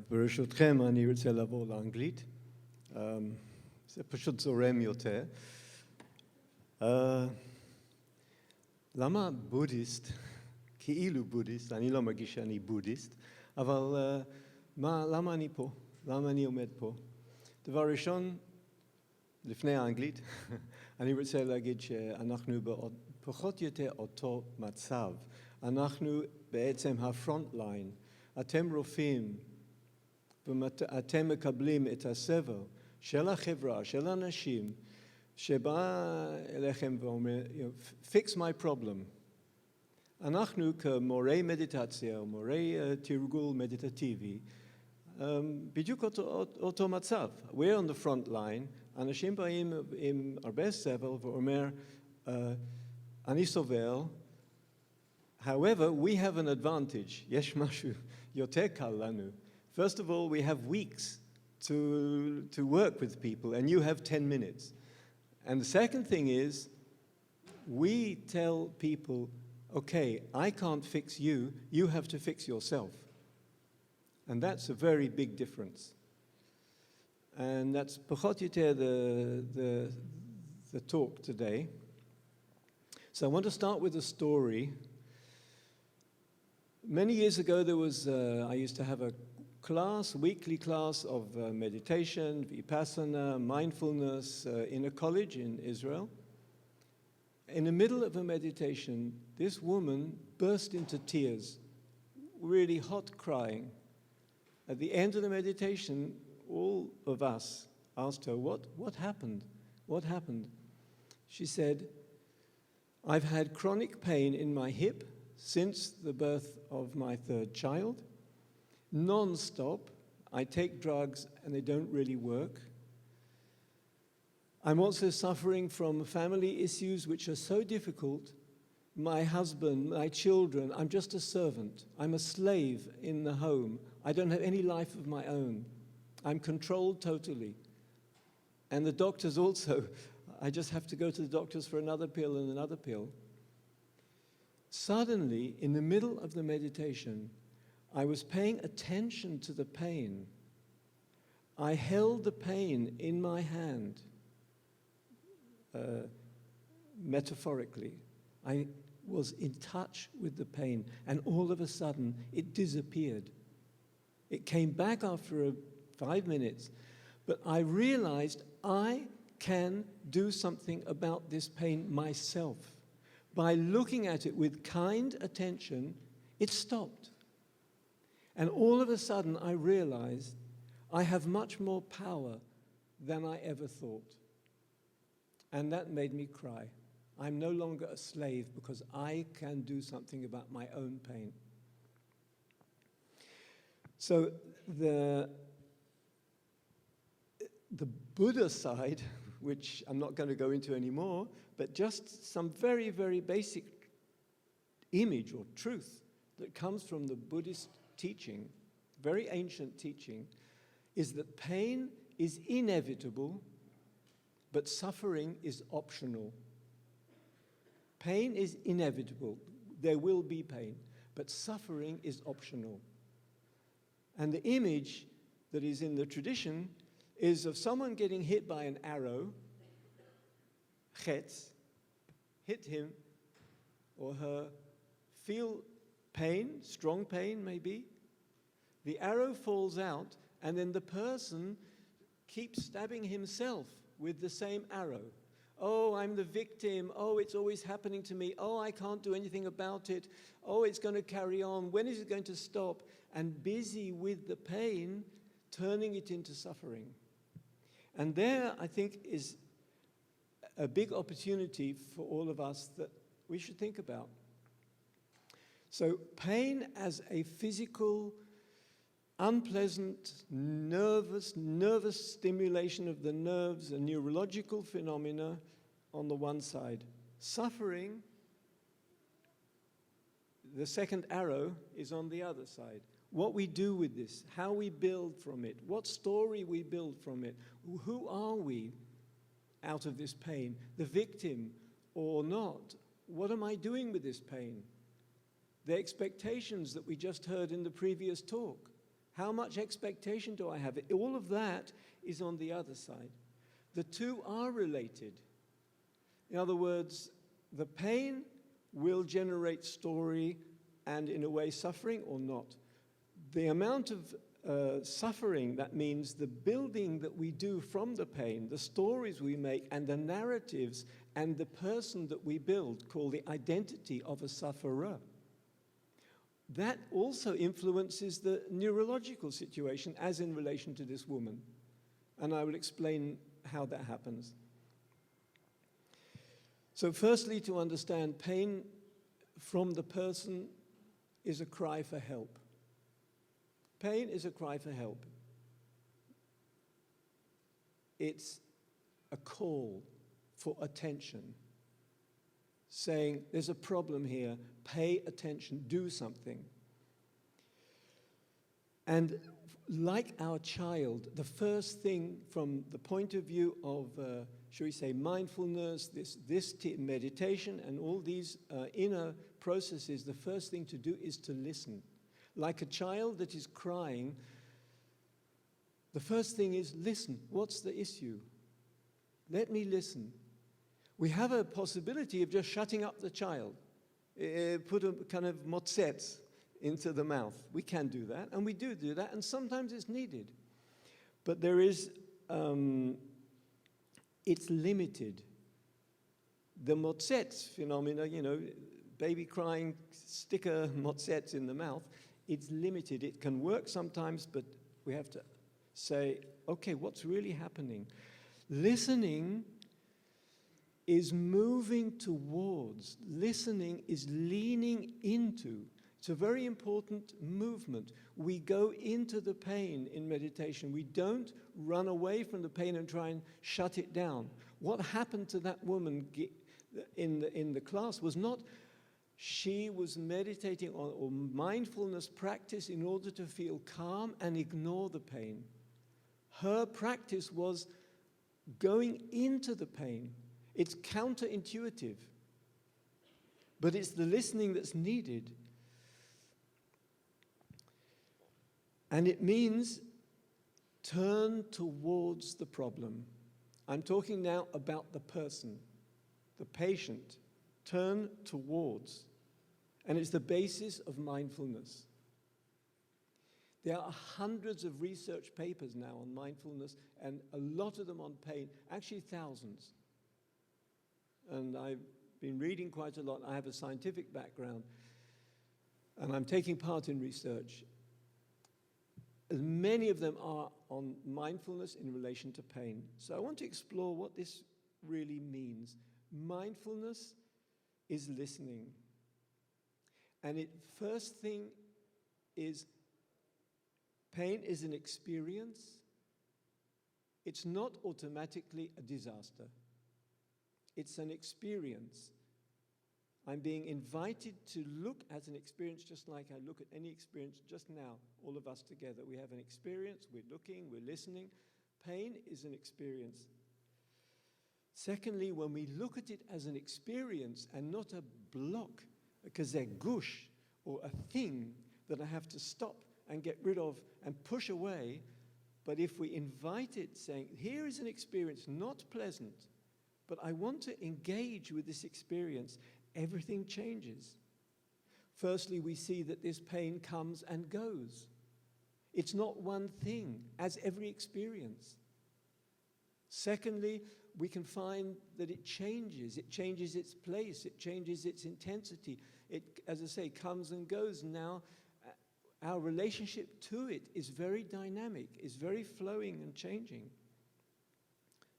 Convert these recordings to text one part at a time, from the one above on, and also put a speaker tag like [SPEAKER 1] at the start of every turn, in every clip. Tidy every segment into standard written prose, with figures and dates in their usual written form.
[SPEAKER 1] ברשותכם אני רוצה לעבור לאנגלית. זה פשוט זורם יותר. למה בודהיסט, כאילו בודהיסט, אני לא מרגיש שאני בודהיסט, אבל למה אני פה? למה אני עומד פה? דבר ראשון, לפני האנגלית, אני רוצה להגיד שאנחנו פחות או יותר אותו מצב. אנחנו בעצם הפרונט ליין. אתם רופאים, ואתם מקבלים את הסבל של החברה, של האנשים, שבא אליכם ואומר, fix my problem. אנחנו כמורי מדיטציה, או מורי תרגול מדיטטיבי, בדיוק אותו מצב. We're on the front line, אנשים באים עם הרבה סבל ואומר, אני סובל, however, we have an advantage. יש משהו יותר קל לנו. First of all, we have weeks to work with people, and you have 10 minutes. And the second thing is, we tell people, okay, I can't fix you, you have to fix yourself. And that's a very big difference. And that's פחות או יותר the talk today. So I want to start with a story. Many years ago, I used to have a weekly class of meditation, vipassana, mindfulness in a college in Israel. In the middle of a meditation, this woman burst into tears, really hot crying. At the end of the meditation, all of us asked her, what happened? What happened? She said, I've had chronic pain in my hip since the birth of my third child. Non-stop, I take drugs and they don't really work. I'm also suffering from family issues which are so difficult. My husband, my children, I'm just a servant. I'm a slave in the home. I don't have any life of my own. I'm controlled totally. And the doctors also, I just have to go to the doctors for another pill and another pill. Suddenly, in the middle of the meditation, I was paying attention to the pain. I held the pain in my hand, metaphorically. I was in touch with the pain, and all of a sudden, it disappeared. It came back after 5 minutes, but I realized I can do something about this pain myself. By looking at it with kind attention, it stopped. And all of a sudden, I realized I have much more power than I ever thought. And that made me cry. I'm no longer a slave because I can do something about my own pain. So the Buddha side, which I'm not going to go into anymore, but just some very, very basic image or truth that comes from the Buddhist teaching, very ancient teaching, is that pain is inevitable, but suffering is optional. Pain is inevitable. There will be pain, but suffering is optional. And the image that is in the tradition is of someone getting hit by an arrow, chetz, hit him or her, feel pain, strong pain maybe. The arrow falls out, and then the person keeps stabbing himself with the same arrow. Oh, I'm the victim. Oh, it's always happening to me. Oh, I can't do anything about it. Oh, it's going to carry on. When is it going to stop? And busy with the pain, turning it into suffering. And there, I think, is a big opportunity for all of us that we should think about. So pain as a physical, unpleasant, nervous stimulation of the nerves, a neurological phenomena on the one side. Suffering, the second arrow, is on the other side. What we do with this, how we build from it, what story we build from it, who are we out of this pain, the victim or not? What am I doing with this pain? The expectations that we just heard in the previous talk. How much expectation do I have? All of that is on the other side. The two are related. In other words, the pain will generate story and, in a way, suffering or not. The amount of suffering, that means the building that we do from the pain, the stories we make, and the narratives, and the person that we build, called the identity of a sufferer. That also influences the neurological situation, as in relation to this woman. And I will explain how that happens. So firstly, to understand pain from the person is a cry for help. Pain is a cry for help. It's a call for attention, saying, there's a problem here, pay attention, do something. And like our child, the first thing from the point of view of, shall we say, mindfulness, this meditation and all these inner processes, the first thing to do is to listen. Like a child that is crying, the first thing is listen. What's the issue? Let me listen. We have a possibility of just shutting up the child, put a kind of motzet into the mouth. We can do that, and we do that, and sometimes it's needed. But there is, it's limited. The motzet phenomena, you know, baby crying, stick a motzet in the mouth, it's limited. It can work sometimes, but we have to say, okay, what's really happening? Listening is moving towards. Listening is leaning into. It's a very important movement. We go into the pain in meditation. We don't run away from the pain and try and shut it down. What happened to that woman in the class was not she was meditating on or mindfulness practice in order to feel calm and ignore the pain. Her practice was going into the pain. It's counterintuitive, but it's the listening that's needed. And it means turn towards the problem. I'm talking now about the person, the patient. Turn towards. And it's the basis of mindfulness. There are hundreds of research papers now on mindfulness, and a lot of them on pain, actually thousands. And I've been reading quite a lot. I have a scientific background, and I'm taking part in research. Many of them are on mindfulness in relation to pain. So I want to explore what this really means. Mindfulness is listening. And the first thing is pain is an experience. It's not automatically a disaster. It's an experience. I'm being invited to look at an experience just like I look at any experience just now, all of us together. We have an experience, we're looking, we're listening. Pain is an experience. Secondly, when we look at it as an experience and not a block, because they're gush, or a thing that I have to stop and get rid of and push away, but if we invite it saying, here is an experience, not pleasant, but I want to engage with this experience, everything changes. Firstly, we see that this pain comes and goes. It's not one thing, as every experience. Secondly, we can find that it changes its place, it changes its intensity. It, as I say, comes and goes. Now, our relationship to it is very dynamic, is very flowing and changing.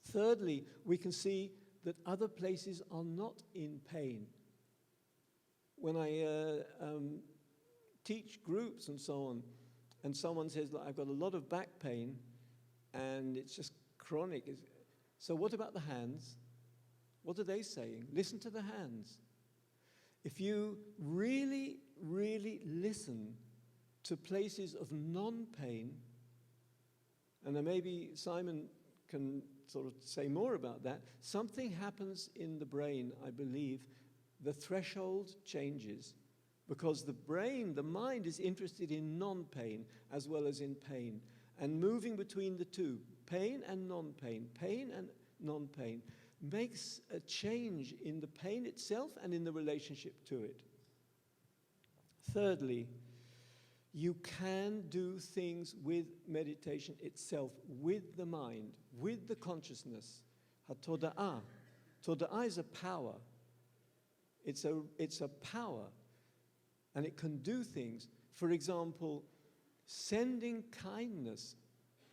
[SPEAKER 1] Thirdly, we can see that other places are not in pain. When I teach groups and so on, and someone says, look, I've got a lot of back pain, and it's just chronic. So what about the hands? What are they saying? Listen to the hands. If you really, really listen to places of non-pain, and then maybe Simon can sort of say more about that, something happens in the brain, I believe. The threshold changes. because the brain, the mind, is interested in non-pain as well as in pain, and moving between the two, pain and non-pain, makes a change in the pain itself and in the relationship to it. Thirdly, you can do things with meditation itself, with the mind, with the consciousness. HaToda'ah. Toda'ah is a power. It's a power, and it can do things. For example, sending kindness,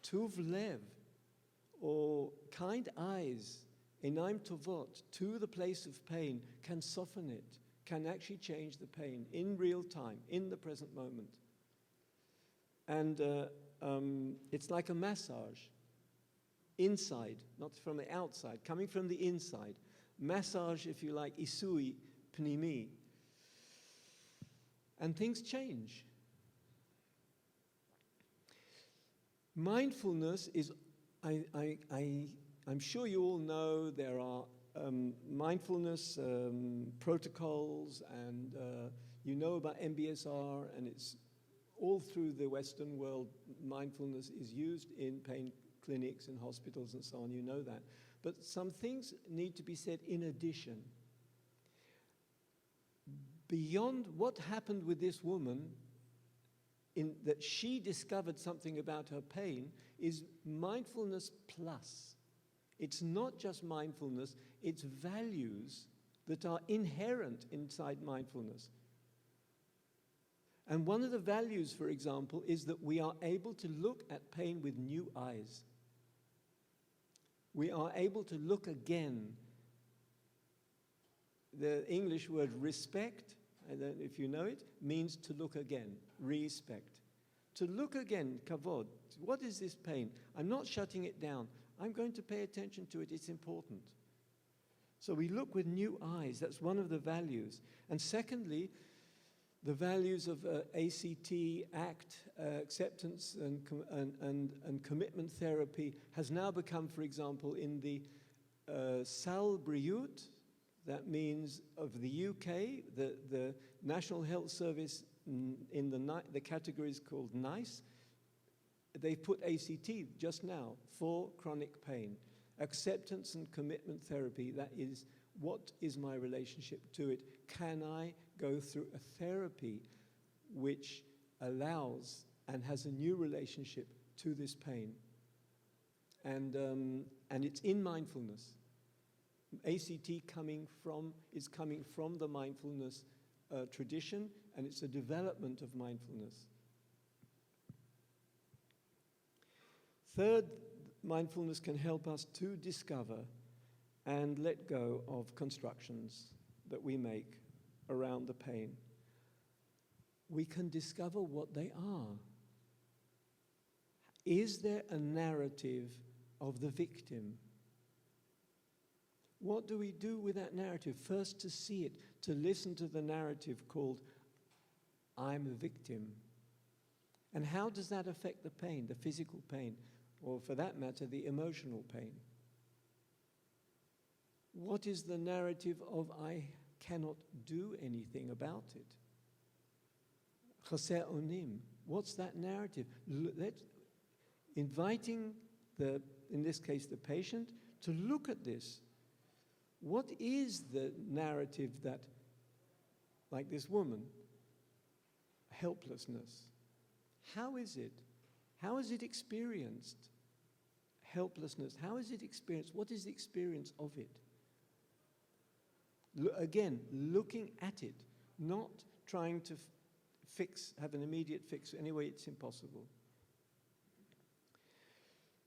[SPEAKER 1] tuv lev, or kind eyes, einaim tovot, to the place of pain, can soften it, can actually change the pain in real time, in the present moment. And it's like a massage, inside, not from the outside, coming from the inside. Massage, if you like, isui pnimi. And things change. Mindfulness is, I'm sure you all know there are mindfulness protocols, and you know about MBSR, and it's all through the Western world. Mindfulness is used in pain clinics and hospitals and so on, you know that. But some things need to be said in addition. Beyond what happened with this woman, in that she discovered something about her pain, is mindfulness plus. It's not just mindfulness, it's values that are inherent inside mindfulness. And one of the values, for example, is that we are able to look at pain with new eyes. We are able to look again. The English word respect, I don't know if you know it, means to look again, respect. To look again, kavod. What is this pain? I'm not shutting it down. I'm going to pay attention to it. It's important. So we look with new eyes. That's one of the values. And secondly, the values of ACT, ACT, acceptance and commitment therapy has now become, for example, in the Sal Briut, that means of the UK, the National Health Service in the category is called NICE. They put ACT just now for chronic pain. Acceptance and commitment therapy, that is, what is my relationship to it? Can I go through a therapy which allows and has a new relationship to this pain? And it's in mindfulness. ACT is coming from the mindfulness tradition, and it's a development of mindfulness. Third, mindfulness can help us to discover and let go of constructions that we make around the pain. We can discover what they are. Is there a narrative of the victim? What do we do with that narrative? First, to see it, to listen to the narrative called, I'm a victim. And how does that affect the pain, the physical pain, or for that matter, the emotional pain? What is the narrative of I cannot do anything about it? Chaser onim. What's that narrative? Inviting in this case, the patient, to look at this. What is the narrative that, like this woman, helplessness? How is it? How is it experienced? Helplessness. How is it experienced? What is the experience of it? Again, looking at it, not trying to have an immediate fix. Anyway, it's impossible.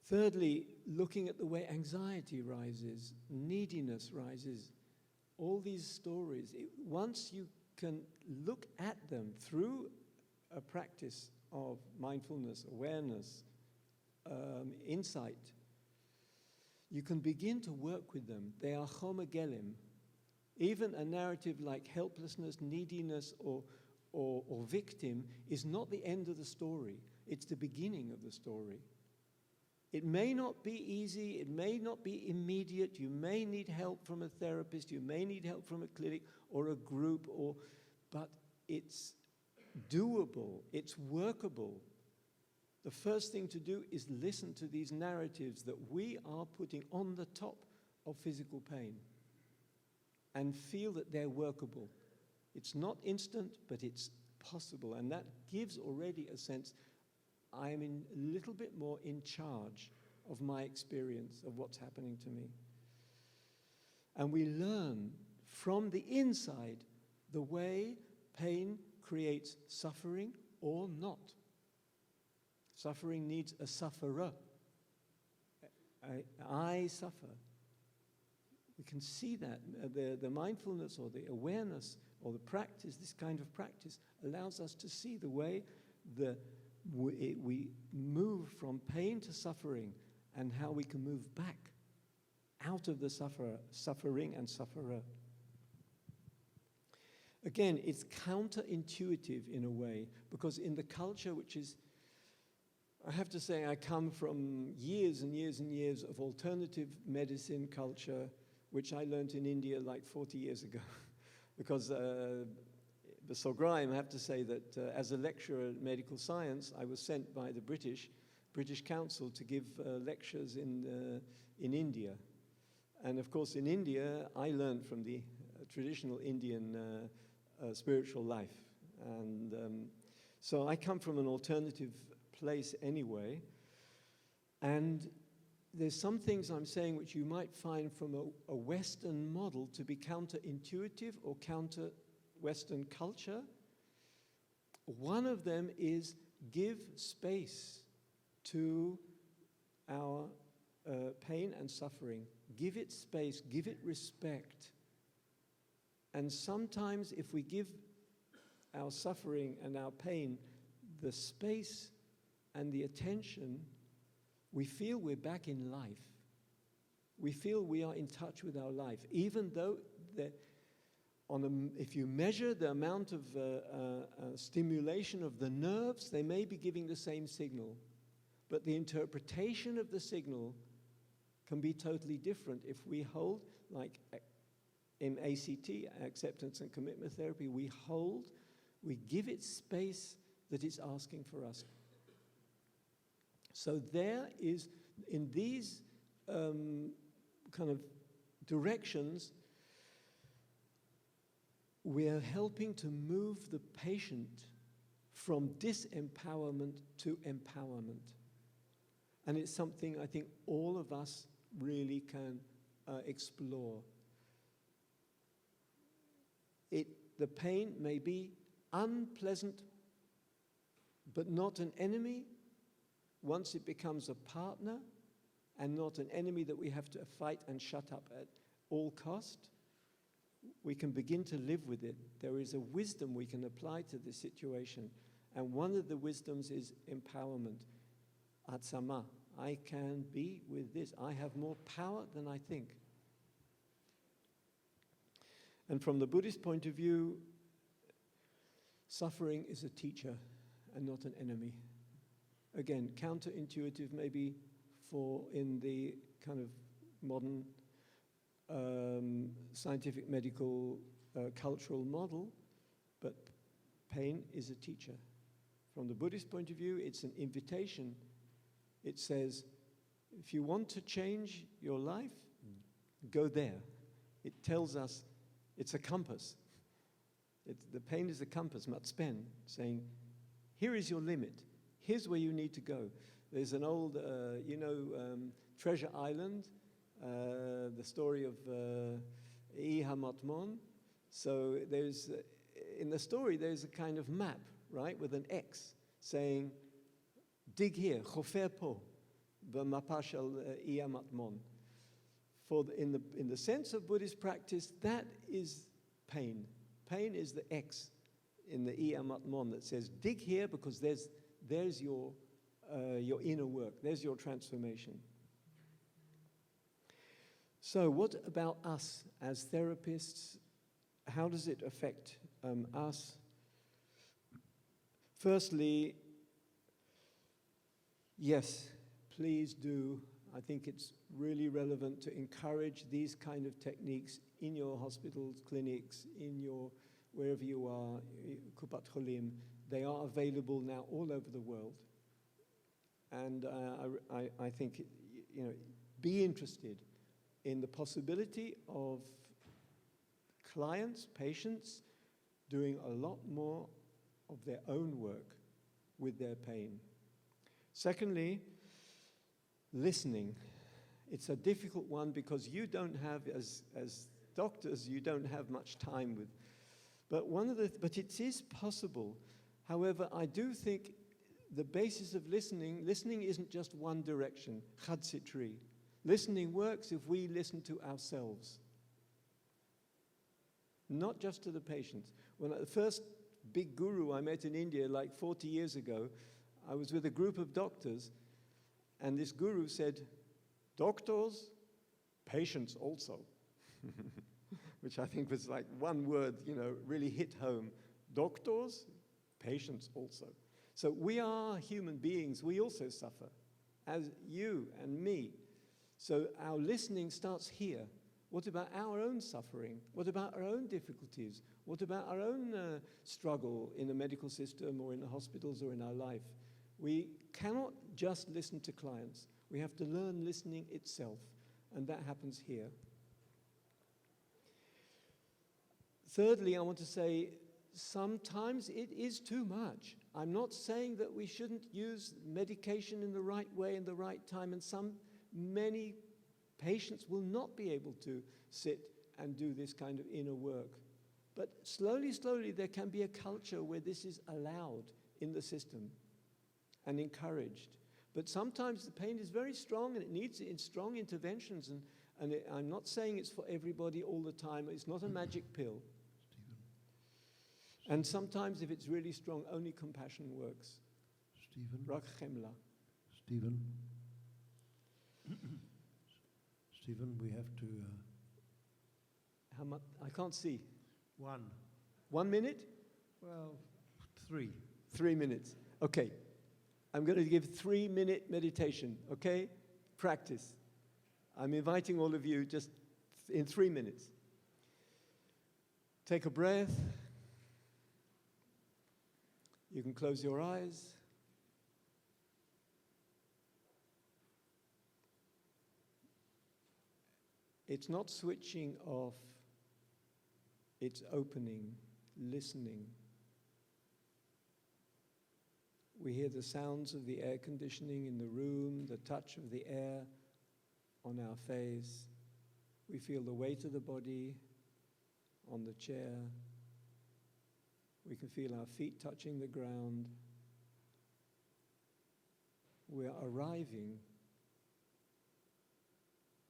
[SPEAKER 1] Thirdly, looking at the way anxiety rises, neediness rises, all these stories. Once you can look at them through a practice of mindfulness, awareness, insight, you can begin to work with them. They are chomer gelim. Even a narrative like helplessness, neediness, or victim is not the end of the story. It's the beginning of the story. It may not be easy, it may not be immediate, you may need help from a therapist, you may need help from a clinic or a group, but it's doable, it's workable. The first thing to do is listen to these narratives that we are putting on the top of physical pain and feel that they're workable. It's not instant, but it's possible, and that gives already a sense I'm a little bit more in charge of my experience of what's happening to me. And we learn from the inside the way pain creates suffering or not. Suffering needs a sufferer. I suffer. We can see that. The mindfulness or the awareness or the practice, this kind of practice, allows us to see the way we move from pain to suffering and how we can move back out of the suffering and sufferer. Again, it's counterintuitive in a way, because in the culture which is, I have to say, I come from years and years and years of alternative medicine culture, which I learned in India like 40 years ago. Because I have to say that as a lecturer in medical science, I was sent by the British Council to give lectures in India. And of course, in India, I learned from the traditional Indian spiritual life. And so I come from an alternative place anyway. And there's some things I'm saying which you might find from a Western model to be counterintuitive or counter-Western culture. One of them is give space to our pain and suffering. Give it space, give it respect. And sometimes if we give our suffering and our pain the space and the attention, we feel we're back in life. We feel we are in touch with our life, even though if you measure the amount of stimulation of the nerves, they may be giving the same signal, but the interpretation of the signal can be totally different. If we hold, like in ACT, acceptance and commitment therapy, we give it space that it's asking for us. So there is, in these kind of directions, we are helping to move the patient from disempowerment to empowerment. And it's something I think all of us really can explore. The pain may be unpleasant, but not an enemy. Once it becomes a partner and not an enemy that we have to fight and shut up at all cost, we can begin to live with it. There is a wisdom we can apply to this situation. And one of the wisdoms is empowerment. Atsama, I can be with this. I have more power than I think. And from the Buddhist point of view, suffering is a teacher and not an enemy. Again, counterintuitive maybe in the kind of modern scientific, medical, cultural model, but pain is a teacher. From the Buddhist point of view, it's an invitation. It says, if you want to change your life, go there. It tells us it's a compass. The pain is a compass, matspen, saying, here is your limit. Here's where you need to go. There's an old, Treasure Island, the story of Iha Matmon. So in the story, there's a kind of map, right, with an X saying, dig here, chofer po, b'mapa shel Iha Matmon. In the sense of Buddhist practice, that is pain. Pain is the X in the Iha Matmon that says, dig here because there's your inner work, there's your transformation. So what about us as therapists? How does it affect us? Firstly, yes, please do. I think it's really relevant to encourage these kind of techniques in your hospitals, clinics, in your wherever you are, Kupat Cholim, they are available now all over the world. And I think, be interested in the possibility of clients, patients, doing a lot more of their own work with their pain. Secondly, listening. It's a difficult one because you don't have, as doctors, you don't have much time with. But it is possible. However, I do think the basis of listening isn't just one direction, chadsitri. Listening works if we listen to ourselves, not just to the patients. When the first big guru I met in India, like 40 years ago, I was with a group of doctors, and this guru said, "Doctors, patients also," which I think was like one word, really hit home. Doctors, patients also. So we are human beings. We also suffer, as you and me. So our listening starts here. What about our own suffering? What about our own difficulties? What about our own struggle in the medical system or in the hospitals or in our life? We cannot just listen to clients. We have to learn listening itself, and that happens here. Thirdly, I want to say, sometimes it is too much. I'm not saying that we shouldn't use medication in the right way and the right time, and many patients will not be able to sit and do this kind of inner work. But slowly, slowly, there can be a culture where this is allowed in the system and encouraged. But sometimes the pain is very strong and it needs strong interventions. I'm not saying it's for everybody all the time. It's not a magic pill.
[SPEAKER 2] Stephen.
[SPEAKER 1] And sometimes if it's really strong, only compassion works.
[SPEAKER 2] Stephen.
[SPEAKER 1] Rak chemla.
[SPEAKER 2] Stephen. Stephen, we have to...
[SPEAKER 1] How much? I can't see.
[SPEAKER 2] 1
[SPEAKER 1] minute?
[SPEAKER 2] Well, 3.
[SPEAKER 1] 3 minutes. Okay. I'm going to give 3-minute meditation, okay? Practice. I'm inviting all of you just in 3 minutes. Take a breath. You can close your eyes. It's not switching off, it's opening, listening. We hear the sounds of the air conditioning in the room, the touch of the air on our face. We feel the weight of the body on the chair. We can feel our feet touching the ground. We're arriving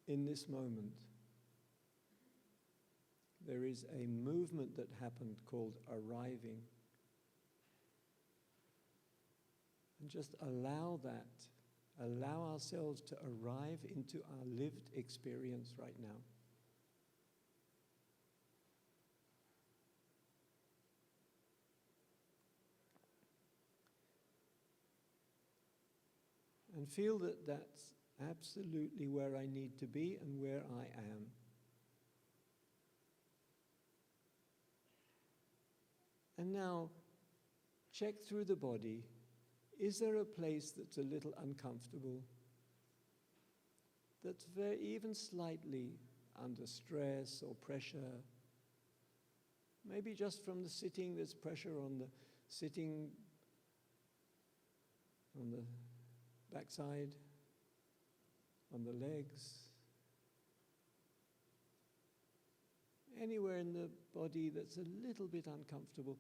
[SPEAKER 1] in this moment. There is a movement that happened called arriving. And just allow ourselves to arrive into our lived experience right now. And feel that that's absolutely where I need to be and where I am. And now, check through the body. Is there a place that's a little uncomfortable? That's even slightly under stress or pressure? Maybe just from the sitting, there's pressure on the sitting, on the backside, on the legs. Anywhere in the body that's a little bit uncomfortable.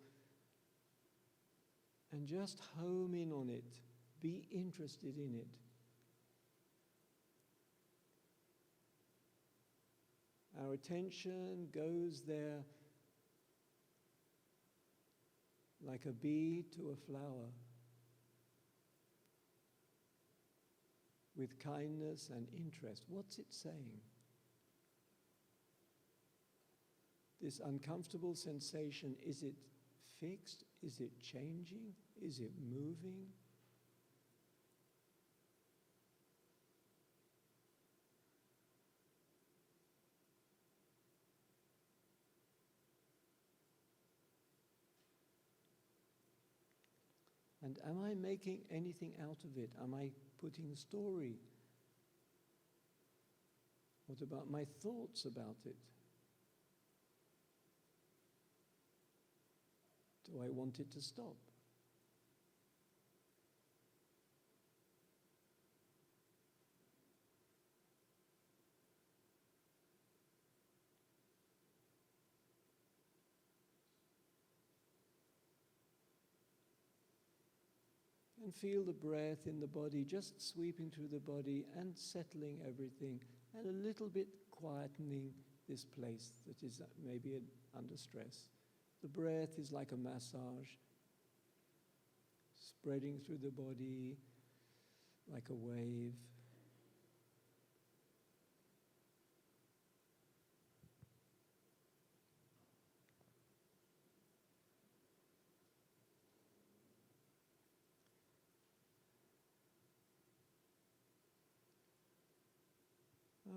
[SPEAKER 1] And just home in on it. Be interested in it. Our attention goes there like a bee to a flower, with kindness and interest. What's it saying? This uncomfortable sensation, is it fixed? Is it changing? Is it moving? And am I making anything out of it? Am I putting a story? What about my thoughts about it? Do I want it to stop? And feel the breath in the body, just sweeping through the body and settling everything, and a little bit quietening this place that is maybe under stress. The breath is like a massage, spreading through the body like a wave.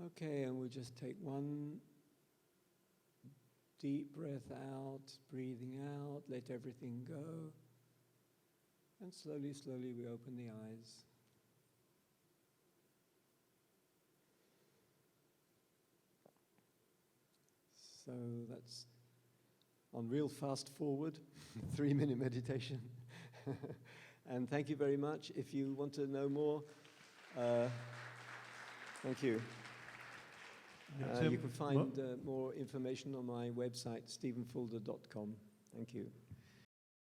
[SPEAKER 1] Okay, and we'll just take one deep breath out, breathing out, let everything go. And slowly, slowly we open the eyes. So that's on real fast forward, 3-minute meditation. And thank you very much. If you want to know more, thank you. You can find more information on my website, stephenfulder.com. Thank you.